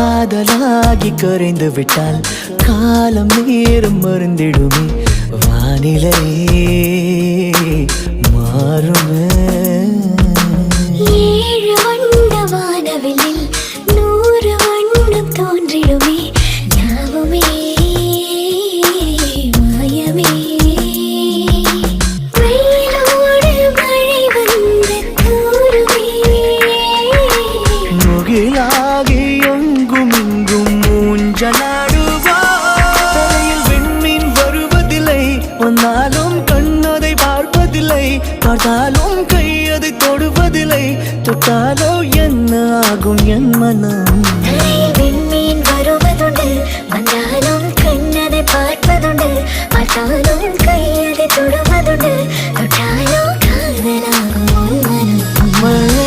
காதலாகி கரைந்து விட்டால் காலம் நேரம் மருந்திடுமே, வானிலை மாறுமே. ஏழு வண்ண வானவில்லில் 100 வண்ணம் தோன்றிடுமே, யாவுமே மாயமே. வெயிலோடு மழை வந்து தூருமே, முகிலாகி எங்கும் இங்கும் மூஞ்சலாடுவார். தலையில் விண்மீன் வருவதில்லை, வந்தாலும் கண்ணதை பார்ப்பதில்லை, பார்த்தாலும் கையதை தொடுவதில்லை, தொட்டாலோ என்ன ஆகும் என் மனம். தலையில் விண்மீன் வருவதுண்டு, வந்தாலும் கண்ணதை பார்ப்பதுண்டு, பார்த்தாலும் கையதை தொடுவதுண்டு, தொட்டாலோ காதலாகும் மனம்.